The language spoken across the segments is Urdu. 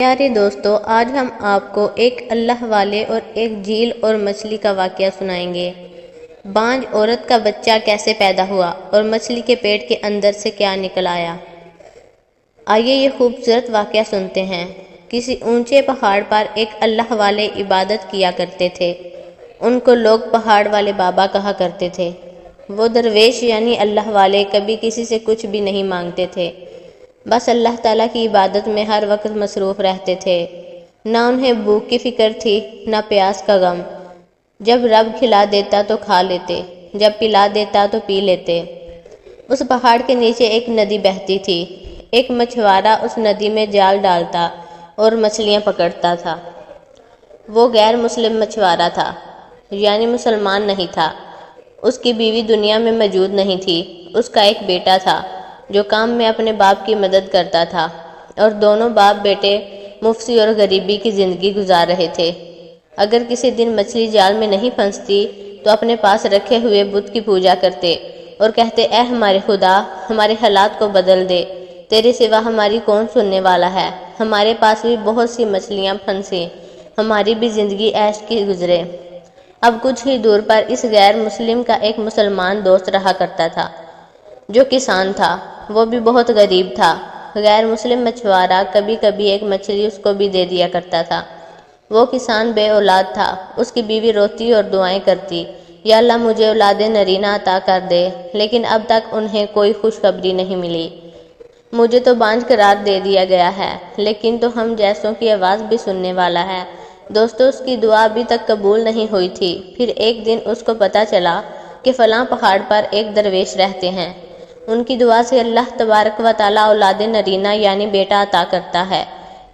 پیارے دوستو، آج ہم آپ کو ایک اللہ والے اور ایک جھیل اور مچھلی کا واقعہ سنائیں گے۔ بانجھ عورت کا بچہ کیسے پیدا ہوا اور مچھلی کے پیٹ کے اندر سے کیا نکل آیا؟ آئیے یہ خوبصورت واقعہ سنتے ہیں۔ کسی اونچے پہاڑ پر ایک اللہ والے عبادت کیا کرتے تھے۔ ان کو لوگ پہاڑ والے بابا کہا کرتے تھے۔ وہ درویش یعنی اللہ والے کبھی کسی سے کچھ بھی نہیں مانگتے تھے، بس اللہ تعالیٰ کی عبادت میں ہر وقت مصروف رہتے تھے۔ نہ انہیں بھوک کی فکر تھی، نہ پیاس کا غم۔ جب رب کھلا دیتا تو کھا لیتے، جب پلا دیتا تو پی لیتے۔ اس پہاڑ کے نیچے ایک ندی بہتی تھی۔ ایک مچھوارا اس ندی میں جال ڈالتا اور مچھلیاں پکڑتا تھا۔ وہ غیر مسلم مچھوارا تھا، یعنی مسلمان نہیں تھا۔ اس کی بیوی دنیا میں موجود نہیں تھی۔ اس کا ایک بیٹا تھا جو کام میں اپنے باپ کی مدد کرتا تھا، اور دونوں باپ بیٹے مفلسی اور غریبی کی زندگی گزار رہے تھے۔ اگر کسی دن مچھلی جال میں نہیں پھنستی تو اپنے پاس رکھے ہوئے بت کی پوجا کرتے اور کہتے، اے ہمارے خدا، ہمارے حالات کو بدل دے، تیرے سوا ہماری کون سننے والا ہے؟ ہمارے پاس بھی بہت سی مچھلیاں پھنسیں، ہماری بھی زندگی عیش کی گزرے۔ اب کچھ ہی دور پر اس غیر مسلم کا ایک مسلمان دوست رہا کرتا تھا جو کسان تھا۔ وہ بھی بہت غریب تھا۔ غیر مسلم مچھوارا کبھی کبھی ایک مچھلی اس کو بھی دے دیا کرتا تھا۔ وہ کسان بے اولاد تھا۔ اس کی بیوی روتی اور دعائیں کرتی، یا اللہ مجھے اولاد نرینہ عطا کر دے، لیکن اب تک انہیں کوئی خوشخبری نہیں ملی۔ مجھے تو بانجھ قرار دے دیا گیا ہے، لیکن تو ہم جیسوں کی آواز بھی سننے والا ہے۔ دوستو، اس کی دعا ابھی تک قبول نہیں ہوئی تھی۔ پھر ایک دن اس کو پتہ چلا کہ فلاں پہاڑ پر ایک درویش رہتے ہیں۔ ان کی دعا سے اللہ تبارک و تعالیٰ اولاد نرینہ یعنی بیٹا عطا کرتا ہے۔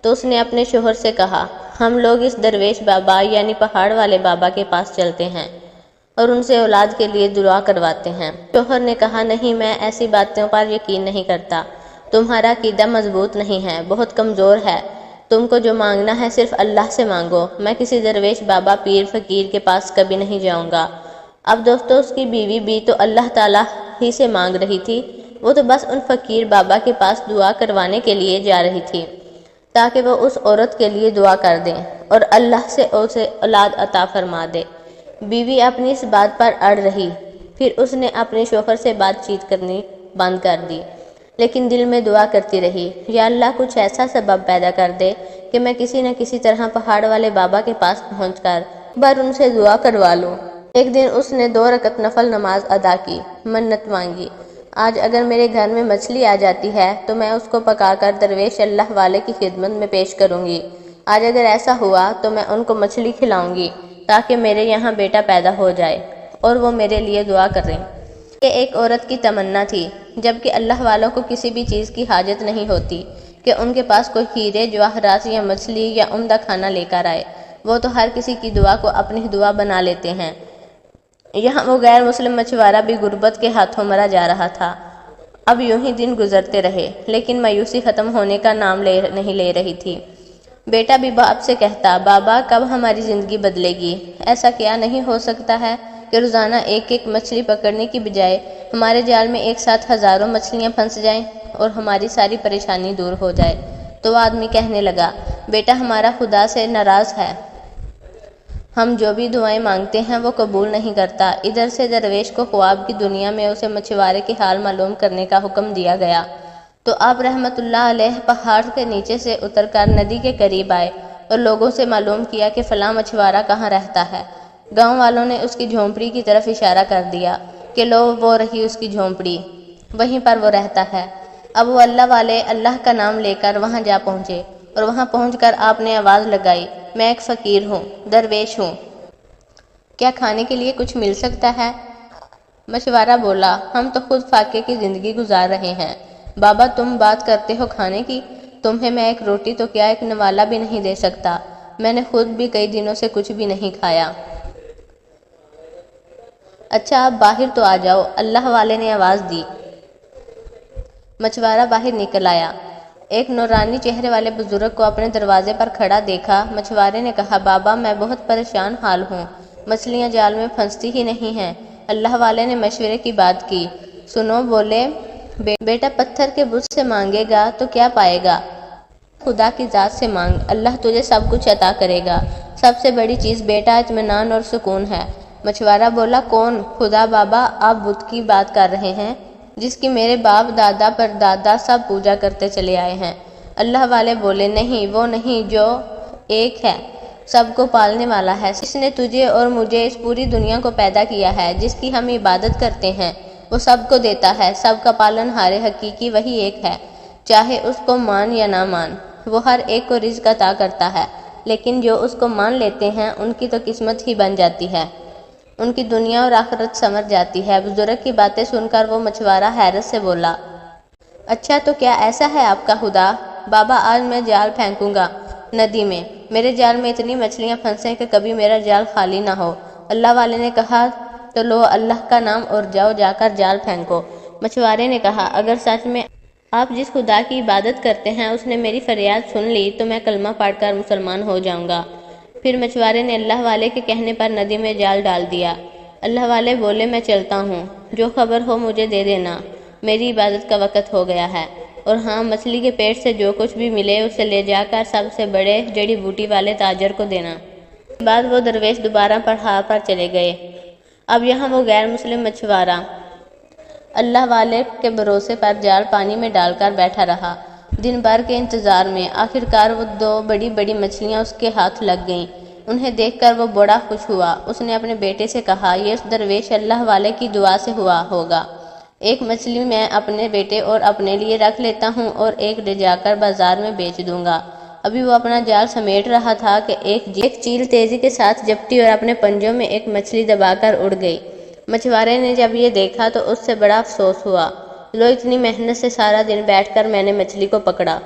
تو اس نے اپنے شوہر سے کہا، ہم لوگ اس درویش بابا یعنی پہاڑ والے بابا کے پاس چلتے ہیں اور ان سے اولاد کے لیے دعا کرواتے ہیں۔ شوہر نے کہا، نہیں، میں ایسی باتوں پر یقین نہیں کرتا۔ تمہارا عقیدہ مضبوط نہیں ہے، بہت کمزور ہے۔ تم کو جو مانگنا ہے صرف اللہ سے مانگو۔ میں کسی درویش بابا پیر فقیر کے پاس کبھی نہیں جاؤں گا۔ اب دوستو، اس کی بیوی بھی تو اللہ تعالیٰ ہی سے مانگ رہی تھی۔ وہ تو بس ان فقیر بابا کے پاس دعا کروانے کے لیے جا رہی تھی تاکہ وہ اس عورت کے لیے دعا کر دیں اور اللہ سے اسے اولاد عطا فرما دے۔ بیوی اپنی اس بات پر اڑ رہی۔ پھر اس نے اپنے شوہر سے بات چیت کرنی بند کر دی، لیکن دل میں دعا کرتی رہی، یا اللہ کچھ ایسا سبب پیدا کر دے کہ میں کسی نہ کسی طرح پہاڑ والے بابا کے پاس پہنچ کر ان سے دعا کروا لوں۔ ایک دن اس نے 2 رکعت نفل نماز ادا کی، منت مانگی، آج اگر میرے گھر میں مچھلی آ جاتی ہے تو میں اس کو پکا کر درویش اللہ والے کی خدمت میں پیش کروں گی۔ آج اگر ایسا ہوا تو میں ان کو مچھلی کھلاؤں گی تاکہ میرے یہاں بیٹا پیدا ہو جائے اور وہ میرے لیے دعا کریں۔ یہ ایک عورت کی تمنا تھی، جبکہ اللہ والوں کو کسی بھی چیز کی حاجت نہیں ہوتی کہ ان کے پاس کوئی ہیرے جواہرات یا مچھلی یا عمدہ کھانا لے کر آئے۔ وہ تو ہر کسی کی دعا کو اپنی دعا بنا لیتے ہیں۔ یہاں وہ غیر مسلم مچھوارا بھی غربت کے ہاتھوں مرا جا رہا تھا۔ اب یوں ہی دن گزرتے رہے، لیکن مایوسی ختم ہونے کا نام نہیں لے رہی تھی۔ بیٹا بھی باپ سے کہتا، بابا کب ہماری زندگی بدلے گی؟ ایسا کیا نہیں ہو سکتا ہے کہ روزانہ ایک ایک مچھلی پکڑنے کی بجائے ہمارے جال میں ایک ساتھ ہزاروں مچھلیاں پھنس جائیں اور ہماری ساری پریشانی دور ہو جائے؟ تو وہ آدمی کہنے لگا، بیٹا ہمارا خدا سے ناراض ہے، ہم جو بھی دعائیں مانگتے ہیں وہ قبول نہیں کرتا۔ ادھر سے درویش کو خواب کی دنیا میں اسے مچھوارے کے حال معلوم کرنے کا حکم دیا گیا۔ تو آپ رحمت اللہ علیہ پہاڑ کے نیچے سے اتر کر ندی کے قریب آئے اور لوگوں سے معلوم کیا کہ فلاں مچھوارا کہاں رہتا ہے۔ گاؤں والوں نے اس کی جھونپڑی کی طرف اشارہ کر دیا کہ لو، وہ رہی اس کی جھونپڑی، وہیں پر وہ رہتا ہے۔ اب وہ اللہ والے اللہ کا نام لے کر وہاں جا پہنچے، اور وہاں پہنچ کر آپ نے آواز لگائی، میں ایک فقیر ہوں، درویش ہوں، کیا کھانے کے لیے کچھ مل سکتا ہے؟ مچھوارا بولا، ہم تو خود فاقے کی زندگی گزار رہے ہیں۔ بابا تم بات کرتے ہو کھانے کی؟ تمہیں میں ایک روٹی تو کیا ایک نوالا بھی نہیں دے سکتا۔ میں نے خود بھی کئی دنوں سے کچھ بھی نہیں کھایا۔ اچھا آپ باہر تو آ جاؤ، اللہ والے نے آواز دی۔ مچھوارا باہر نکل آیا۔ ایک نورانی چہرے والے بزرگ کو اپنے دروازے پر کھڑا دیکھا۔ مچھوارے نے کہا، بابا میں بہت پریشان حال ہوں، مچھلیاں جال میں پھنستی ہی نہیں ہیں۔ اللہ والے نے مشورے کی بات کی۔ سنو، بولے، بیٹا پتھر کے بت سے مانگے گا تو کیا پائے گا؟ خدا کی ذات سے مانگ، اللہ تجھے سب کچھ عطا کرے گا۔ سب سے بڑی چیز بیٹا اطمینان اور سکون ہے۔ مچھوارا بولا، کون؟ خدا بابا، آپ بت کی بات کر رہے ہیں جس کی میرے باپ دادا پر دادا سب پوجا کرتے چلے آئے ہیں۔ اللہ والے بولے، نہیں، وہ نہیں، جو ایک ہے، سب کو پالنے والا ہے، جس نے تجھے اور مجھے اس پوری دنیا کو پیدا کیا ہے، جس کی ہم عبادت کرتے ہیں، وہ سب کو دیتا ہے، سب کا پالن ہار حقیقی وہی ایک ہے، چاہے اس کو مان یا نہ مان، وہ ہر ایک کو رزق عطا کرتا ہے، لیکن جو اس کو مان لیتے ہیں ان کی تو قسمت ہی بن جاتی ہے، ان کی دنیا اور آخرت سنور جاتی ہے۔ بزرگ کی باتیں سن کر وہ مچھوارا حیرت سے بولا، اچھا تو کیا ایسا ہے آپ کا خدا؟ بابا، آج میں جال پھینکوں گا ندی میں، میرے جال میں اتنی مچھلیاں پھنسیں کہ کبھی میرا جال خالی نہ ہو۔ اللہ والے نے کہا، تو لو اللہ کا نام اور جاؤ، جا کر جال پھینکو۔ مچھوارے نے کہا، اگر سچ میں آپ جس خدا کی عبادت کرتے ہیں اس نے میری فریاد سن لی تو میں کلمہ پڑھ کر مسلمان ہو جاؤں گا۔ پھر مچھوارے نے اللہ والے کے کہنے پر ندی میں جال ڈال دیا۔ اللہ والے بولے، میں چلتا ہوں، جو خبر ہو مجھے دے دینا، میری عبادت کا وقت ہو گیا ہے، اور ہاں، مچھلی کے پیٹ سے جو کچھ بھی ملے اسے لے جا کر سب سے بڑے جڑی بوٹی والے تاجر کو دینا۔ اس کے بعد وہ درویش دوبارہ پہاڑ پر چلے گئے۔ اب یہاں وہ غیر مسلم مچھوارا اللہ والے کے بھروسے پر جال پانی میں ڈال کر بیٹھا رہا، دن بھر کے انتظار میں۔ آخرکار وہ دو بڑی بڑی مچھلیاں اس کے ہاتھ لگ گئیں۔ انہیں دیکھ کر وہ بڑا خوش ہوا۔ اس نے اپنے بیٹے سے کہا، یہ اس درویش اللہ والے کی دعا سے ہوا ہوگا، ایک مچھلی میں اپنے بیٹے اور اپنے لیے رکھ لیتا ہوں اور ایک لے جا کر بازار میں بیچ دوں گا۔ ابھی وہ اپنا جال سمیٹ رہا تھا کہ ایک چیل تیزی کے ساتھ جھپٹی اور اپنے پنجوں میں ایک مچھلی دبا کر اڑ گئی۔ مچھوارے نے جب یہ دیکھا تو اس سے بڑا افسوس ہوا، لو، اتنی محنت سے سارا دن بیٹھ کر میں نے مچھلی کو پکڑا،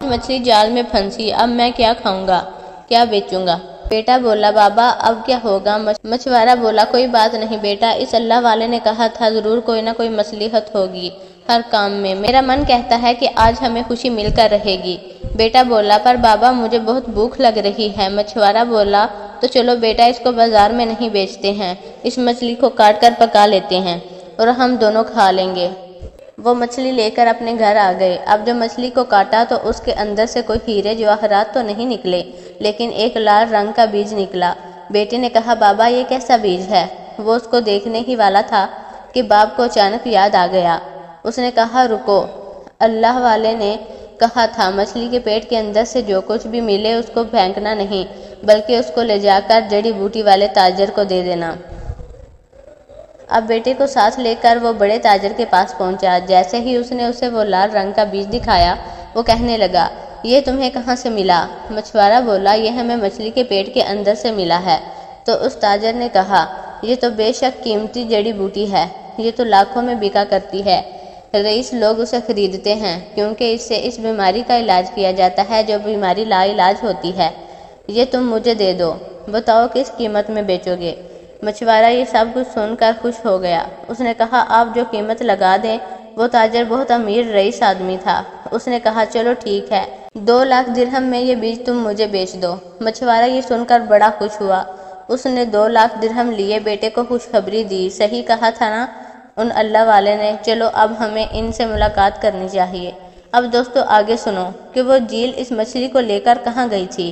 مچھلی جال میں پھنسی، اب میں کیا کھاؤں گا، کیا بیچوں گا؟ بیٹا بولا، بابا اب کیا ہوگا؟ مچھوارا بولا، کوئی بات نہیں بیٹا، اس اللہ والے نے کہا تھا ضرور کوئی نہ کوئی مصلحت ہوگی ہر کام میں، میرا من کہتا ہے کہ آج ہمیں خوشی مل کر رہے گی۔ بیٹا بولا، پر بابا مجھے بہت بھوک لگ رہی ہے۔ مچھوارا بولا، تو چلو بیٹا، اس کو بازار میں نہیں بیچتے ہیں، اس مچھلی کو کاٹ کر پکا لیتے ہیں اور ہم دونوں کھا لیں گے۔ وہ مچھلی لے کر اپنے گھر آ گئے۔ اب جب مچھلی کو کاٹا تو اس کے اندر سے کوئی ہیرے جواہرات تو نہیں نکلے، لیکن ایک لال رنگ کا بیج نکلا۔ بیٹے نے کہا، بابا یہ کیسا بیج ہے؟ وہ اس کو دیکھنے ہی والا تھا کہ باپ کو اچانک یاد آ گیا۔ اس نے کہا، رکو، اللہ والے نے کہا تھا مچھلی کے پیٹ کے اندر سے جو کچھ بھی ملے اس کو پھینکنا نہیں، بلکہ اس کو لے جا کر جڑی بوٹی والے تاجر کو دے دینا۔ اب بیٹے کو ساتھ لے کر وہ بڑے تاجر کے پاس پہنچا۔ جیسے ہی اس نے اسے وہ لال رنگ کا بیج دکھایا، وہ کہنے لگا، یہ تمہیں کہاں سے ملا؟ مچھوارا بولا، یہ ہمیں مچھلی کے پیٹ کے اندر سے ملا ہے۔ تو اس تاجر نے کہا، یہ تو بے شک قیمتی جڑی بوٹی ہے، یہ تو لاکھوں میں بکا کرتی ہے، رئیس لوگ اسے خریدتے ہیں کیونکہ اس سے اس بیماری کا علاج کیا جاتا ہے جو بیماری لا علاج ہوتی ہے، یہ تم مجھے دے دو، بتاؤ کس قیمت میں بیچو گے؟ مچھوارا یہ سب کچھ سن کر خوش ہو گیا۔ اس نے کہا، آپ جو قیمت لگا دیں۔ وہ تاجر بہت امیر رئیس آدمی تھا۔ اس نے کہا، چلو ٹھیک ہے، 2,00,000 درہم میں یہ بیج تم مجھے بیچ دو۔ مچھوارا یہ سن کر بڑا خوش ہوا۔ اس نے 2,00,000 درہم لیے، بیٹے کو خوشخبری دی، صحیح کہا تھا نا ان اللہ والے نے، چلو اب ہمیں ان سے ملاقات کرنی چاہیے۔ اب دوستو آگے سنو کہ وہ جیل اس مچھلی کو لے کر کہاں گئی تھی۔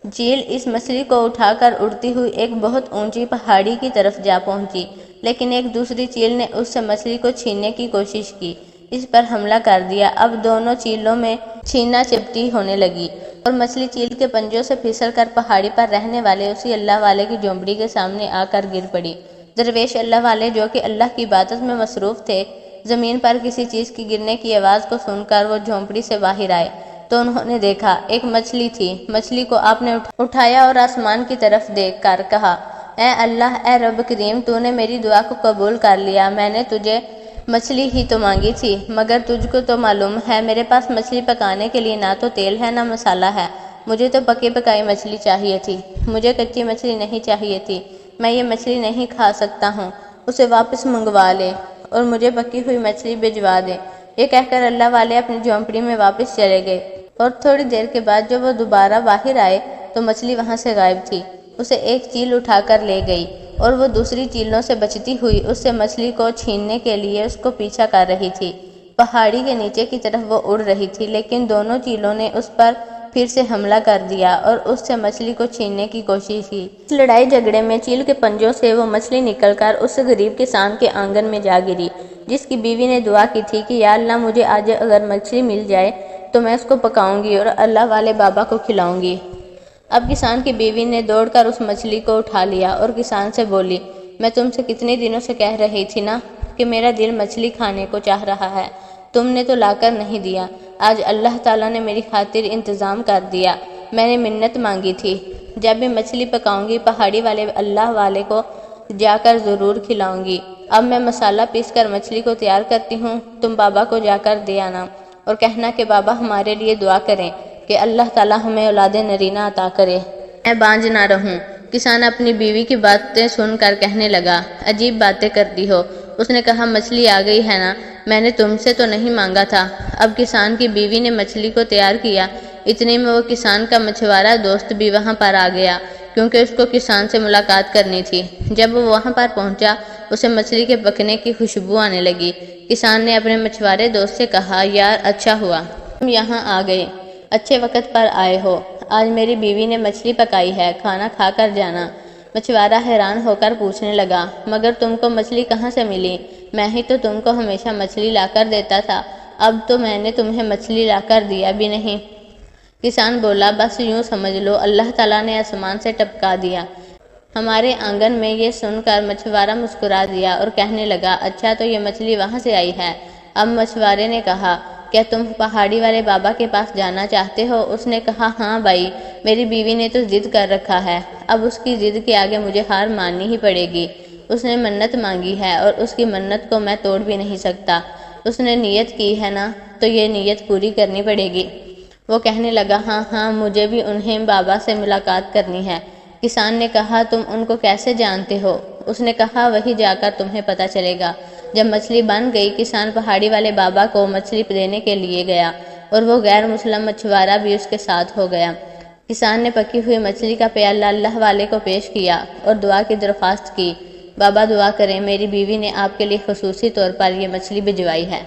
جیل اس مچھلی کو اٹھا کر اڑتی ہوئی ایک بہت اونچی پہاڑی کی طرف جا پہنچی، لیکن ایک دوسری چیل نے اس سے مچھلی کو چھیننے کی کوشش کی، اس پر حملہ کر دیا۔ اب دونوں چیلوں میں چھینا چپٹی ہونے لگی اور مچھلی چیل کے پنجوں سے پھسل کر پہاڑی پر رہنے والے اسی اللہ والے کی جھونپڑی کے سامنے آ کر گر پڑی۔ درویش اللہ والے جو کہ اللہ کی عبادت میں مصروف تھے، زمین پر کسی چیز کی گرنے کی آواز کو سن کر وہ جھونپڑی سے باہر آئے تو انہوں نے دیکھا ایک مچھلی تھی۔ مچھلی کو آپ نے اٹھایا اور آسمان کی طرف دیکھ کر کہا، اے اللہ، اے رب کریم، تو نے میری دعا کو قبول کر لیا۔ میں نے تجھے مچھلی ہی تو مانگی تھی، مگر تجھ کو تو معلوم ہے میرے پاس مچھلی پکانے کے لیے نہ تو تیل ہے نہ مسالہ ہے، مجھے تو پکی پکائی مچھلی چاہیے تھی، مجھے کچی مچھلی نہیں چاہیے تھی، میں یہ مچھلی نہیں کھا سکتا ہوں، اسے واپس منگوا لے اور مجھے پکی ہوئی مچھلی بھجوا دے۔ یہ کہہ کر اللہ والے اپنی جھونپڑی میں واپس چلے گئے اور تھوڑی دیر کے بعد جب وہ دوبارہ باہر آئے تو مچھلی وہاں سے غائب تھی۔ اسے ایک چیل اٹھا کر لے گئی اور وہ دوسری چیلوں سے بچتی ہوئی اس سے مچھلی کو چھیننے کے لیے اس کو پیچھا کر رہی تھی۔ پہاڑی کے نیچے کی طرف وہ اڑ رہی تھی، لیکن دونوں چیلوں نے اس پر پھر سے حملہ کر دیا اور اس سے مچھلی کو چھیننے کی کوشش کی۔ اس لڑائی جھگڑے میں چیل کے پنجوں سے وہ مچھلی نکل کر اس غریب کسان کے آنگن میں جا گری، جس کی بیوی نے دعا کی تھی کہ یا اللہ مجھے آج اگر مچھلی مل جائے تو میں اس کو پکاؤں گی اور اللہ والے بابا کو کھلاؤں گی۔ اب کسان کی بیوی نے دوڑ کر اس مچھلی کو اٹھا لیا اور کسان سے بولی، میں تم سے کتنے دنوں سے کہہ رہی تھی نا کہ میرا دل مچھلی کھانے کو چاہ رہا ہے، تم نے تو لا کر نہیں دیا۔ آج اللہ تعالیٰ نے میری خاطر انتظام کر دیا، میں نے منت مانگی تھی، جب بھی مچھلی پکاؤں گی پہاڑی والے اللہ والے کو جا کر ضرور کھلاؤں گی۔ اب میں مسالہ پیس کر مچھلی کو تیار کرتی ہوں، تم بابا کو جا کر دے آنا اور کہنا کہ بابا ہمارے لیے دعا کریں کہ اللہ تعالیٰ ہمیں اولاد نرینہ عطا کرے، میں بانجھ نہ رہوں۔ کسان اپنی بیوی کی باتیں سن کر کہنے لگا، عجیب باتیں کرتی ہو۔ اس نے کہا، مچھلی آ گئی ہے نا، میں نے تم سے تو نہیں مانگا تھا۔ اب کسان کی بیوی نے مچھلی کو تیار کیا، اتنے میں وہ کسان کا مچھوارا دوست بھی وہاں پر آ گیا، کیونکہ اس کو کسان سے ملاقات کرنی تھی۔ جب وہ وہاں پر پہنچا، اسے مچھلی کے پکنے کی خوشبو آنے لگی۔ کسان نے اپنے مچھوارے دوست سے کہا، یار اچھا ہوا تم یہاں آ گئے، اچھے وقت پر آئے ہو، آج میری بیوی نے مچھلی پکائی ہے، کھانا کھا کر جانا۔ مچھوارا حیران ہو کر پوچھنے لگا، مگر تم کو مچھلی کہاں سے ملی؟ میں ہی تو تم کو ہمیشہ مچھلی لا کر دیتا تھا، اب تو میں نے تمہیں مچھلی لا کر دیا بھی نہیں۔ کسان بولا، بس یوں سمجھ لو اللہ تعالیٰ نے آسمان سے ٹپکا دیا ہمارے آنگن میں۔ یہ سن کر مچھوارا مسکرا دیا اور کہنے لگا، اچھا تو یہ مچھلی وہاں سے آئی ہے۔ اب مچھوارے نے کہا، کیا تم پہاڑی والے بابا کے پاس جانا چاہتے ہو؟ اس نے کہا، ہاں بھائی، میری بیوی نے تو ضد کر رکھا ہے، اب اس کی ضد کے آگے مجھے ہار ماننی ہی پڑے گی۔ اس نے منت مانگی ہے اور اس کی منت کو میں توڑ بھی نہیں سکتا، اس نے نیت کی ہے نا تو یہ نیت پوری کرنی پڑے گی۔ وہ کہنے لگا، ہاں ہاں مجھے بھی انہیں بابا سے ملاقات کرنی ہے۔ کسان نے کہا، تم ان کو کیسے جانتے ہو؟ اس نے کہا، وہی جا کر تمہیں پتہ چلے گا۔ جب مچھلی بن گئی، کسان پہاڑی والے بابا کو مچھلی دینے کے لیے گیا اور وہ غیر مسلم مچھوارا بھی اس کے ساتھ ہو گیا۔ کسان نے پکی ہوئی مچھلی کا پیالہ اللہ والے کو پیش کیا اور دعا کی درخواست کی، بابا دعا کریں، میری بیوی نے آپ کے لیے خصوصی طور پر یہ مچھلی بھجوائی ہے۔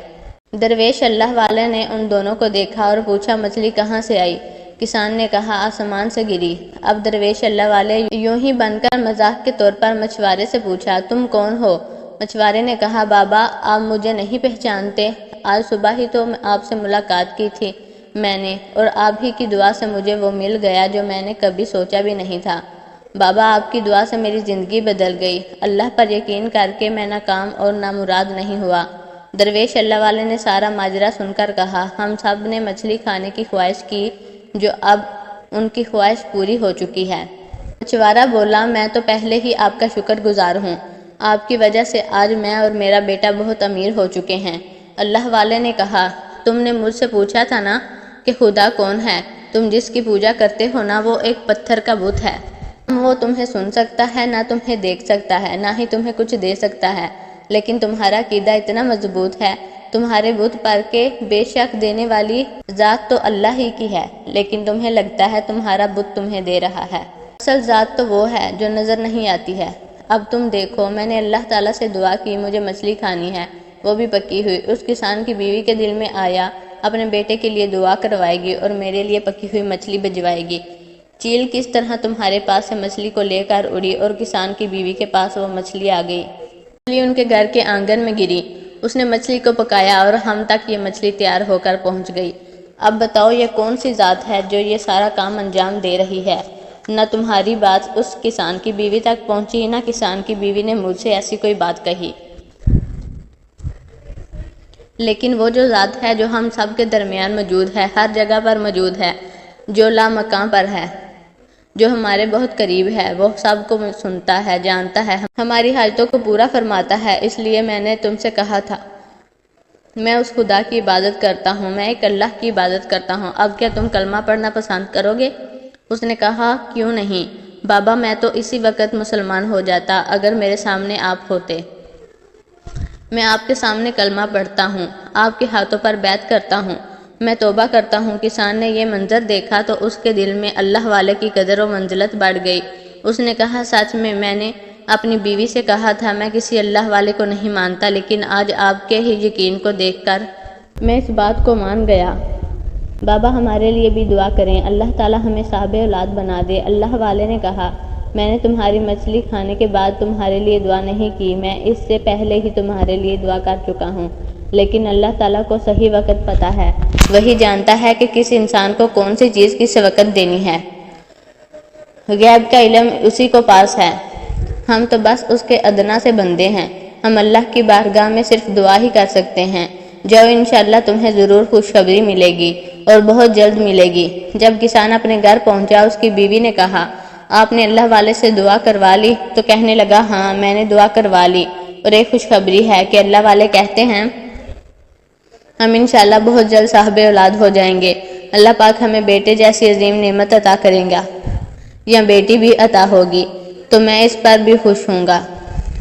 درویش اللہ والے نے ان دونوں کو دیکھا اور پوچھا، مچھلی کہاں سے آئی؟ کسان نے کہا، آسمان سے گری۔ اب درویش اللہ والے یوں ہی بن کر مذاق کے طور پر مچھوارے سے پوچھا، تم کون ہو؟ مچھوارے نے کہا، بابا آپ مجھے نہیں پہچانتے؟ آج صبح ہی تو آپ سے ملاقات کی تھی میں نے، اور آپ ہی کی دعا سے مجھے وہ مل گیا جو میں نے کبھی سوچا بھی نہیں تھا۔ بابا آپ کی دعا سے میری زندگی بدل گئی، اللہ پر یقین کر کے میں ناکام اور نامراد نہیں ہوا۔ درویش اللہ والے نے سارا ماجرا سن کر کہا، ہم سب نے مچھلی کھانے کی خواہش کی، جو اب ان کی خواہش پوری ہو چکی ہے۔ مچھوارا بولا، میں تو پہلے ہی آپ کا شکر گزار ہوں، آپ کی وجہ سے آج میں اور میرا بیٹا بہت امیر ہو چکے ہیں۔ اللہ والے نے کہا، تم نے مجھ سے پوچھا تھا نا کہ خدا کون ہے؟ تم جس کی پوجا کرتے ہو نا وہ ایک پتھر کا بت ہے، وہ تمہیں سن سکتا ہے، نہ تمہیں دیکھ سکتا ہے، نہ ہی تمہیں کچھ دے سکتا ہے، لیکن تمہارا عقیدہ اتنا مضبوط ہے تمہارے بت پر کہ بے شک دینے والی ذات تو اللہ ہی کی ہے، لیکن تمہیں لگتا ہے تمہارا بت تمہیں دے رہا ہے، اصل ذات تو وہ ہے جو نظر نہیں آتی ہے۔ اب تم دیکھو، میں نے اللہ تعالیٰ سے دعا کی، مجھے مچھلی کھانی ہے، وہ بھی پکی ہوئی۔ اس کسان کی بیوی کے دل میں آیا، اپنے بیٹے کے لیے دعا کروائے گی اور میرے لیے پکی ہوئی مچھلی بھجوائے گی۔ چیل کس طرح تمہارے پاس سے مچھلی کو لے کر اڑی اور کسان کی بیوی کے پاس وہ مچھلی آ گئی۔ مچھلی ان کے گھر کے آنگن میں گری، اس نے مچھلی کو پکایا اور ہم تک یہ مچھلی تیار ہو کر پہنچ گئی۔ اب بتاؤ یہ کون سی ذات ہے جو یہ سارا کام انجام دے رہی ہے؟ نہ تمہاری بات اس کسان کی بیوی تک پہنچی، نہ کسان کی بیوی نے مجھ سے ایسی کوئی بات کہی، لیکن وہ جو ذات ہے جو ہم سب کے درمیان موجود ہے، ہر جگہ پر موجود ہے، جو لامکاں پر ہے، جو ہمارے بہت قریب ہے، وہ سب کو سنتا ہے، جانتا ہے، ہماری حاجتوں کو پورا فرماتا ہے۔ اس لیے میں نے تم سے کہا تھا میں اس خدا کی عبادت کرتا ہوں، میں ایک اللہ کی عبادت کرتا ہوں۔ اب کیا تم کلمہ پڑھنا پسند کرو گے؟ اس نے کہا، کیوں نہیں بابا، میں تو اسی وقت مسلمان ہو جاتا اگر میرے سامنے آپ ہوتے۔ میں آپ کے سامنے کلمہ پڑھتا ہوں، آپ کے ہاتھوں پر بیعت کرتا ہوں، میں توبہ کرتا ہوں۔ کسان نے یہ منظر دیکھا تو اس کے دل میں اللہ والے کی قدر و منزلت بڑھ گئی۔ اس نے کہا، سچ میں نے اپنی بیوی سے کہا تھا میں کسی اللہ والے کو نہیں مانتا، لیکن آج آپ کے ہی یقین کو دیکھ کر میں اس بات کو مان گیا۔ بابا ہمارے لیے بھی دعا کریں، اللہ تعالیٰ ہمیں صاحب اولاد بنا دے۔ اللہ والے نے کہا، میں نے تمہاری مچھلی کھانے کے بعد تمہارے لیے دعا نہیں کی، میں اس سے پہلے ہی تمہارے لیے دعا کر چکا ہوں، لیکن اللہ تعالیٰ کو صحیح وقت پتہ ہے، وہی جانتا ہے کہ کس انسان کو کون سی چیز کس وقت دینی ہے۔ غیب کا علم اسی کو پاس ہے، ہم تو بس اس کے ادنا سے بندے ہیں۔ ہم اللہ کی بارگاہ میں صرف دعا ہی کر سکتے ہیں۔ جاؤ، انشاءاللہ تمہیں ضرور خوشخبری ملے گی اور بہت جلد ملے گی۔ جب کسان اپنے گھر پہنچا، اس کی بیوی نے کہا، آپ نے اللہ والے سے دعا کروا لی؟ تو کہنے لگا، ہاں میں نے دعا کروا لی، اور ایک خوشخبری ہے کہ اللہ والے کہتے ہیں ہم انشاءاللہ بہت جلد صاحب اولاد ہو جائیں گے۔ اللہ پاک ہمیں بیٹے جیسی عظیم نعمت عطا کریں گا، یا بیٹی بھی عطا ہوگی، تو میں اس پر بھی خوش ہوں گا۔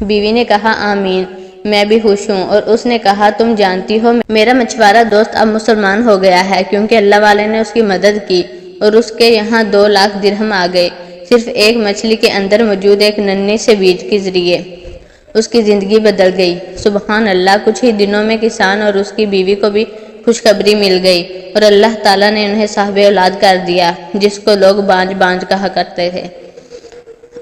بیوی نے کہا، آمین، میں بھی خوش ہوں۔ اور اس نے کہا، تم جانتی ہو میرا مچھوارہ دوست اب مسلمان ہو گیا ہے، کیونکہ اللہ والے نے اس کی مدد کی اور اس کے یہاں 2 لاکھ درہم آ گئے، صرف ایک مچھلی کے اندر موجود ایک ننھے سے بیج کے ذریعے۔ اس کی زندگی بدل گئی۔ سبحان اللہ، کچھ ہی دنوں میں کسان اور اس کی بیوی کو بھی خوشخبری مل گئی، اور اللہ تعالیٰ نے انہیں صاحب اولاد کر دیا، جس کو لوگ بانج بانج کہا کرتے تھے۔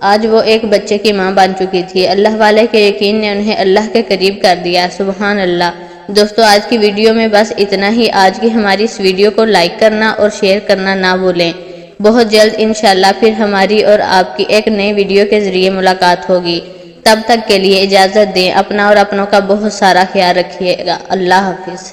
آج وہ ایک بچے کی ماں بن چکی تھی۔ اللہ والے کے یقین نے انہیں اللہ کے قریب کر دیا۔ سبحان اللہ۔ دوستو، آج کی ویڈیو میں بس اتنا ہی۔ آج کی ہماری اس ویڈیو کو لائک کرنا اور شیئر کرنا نہ بھولیں۔ بہت جلد انشاءاللہ پھر ہماری اور آپ کی ایک نئی ویڈیو کے ذریعے ملاقات ہوگی۔ تب تک کے لیے اجازت دیں۔ اپنا اور اپنوں کا بہت سارا خیال رکھیے گا۔ اللہ حافظ۔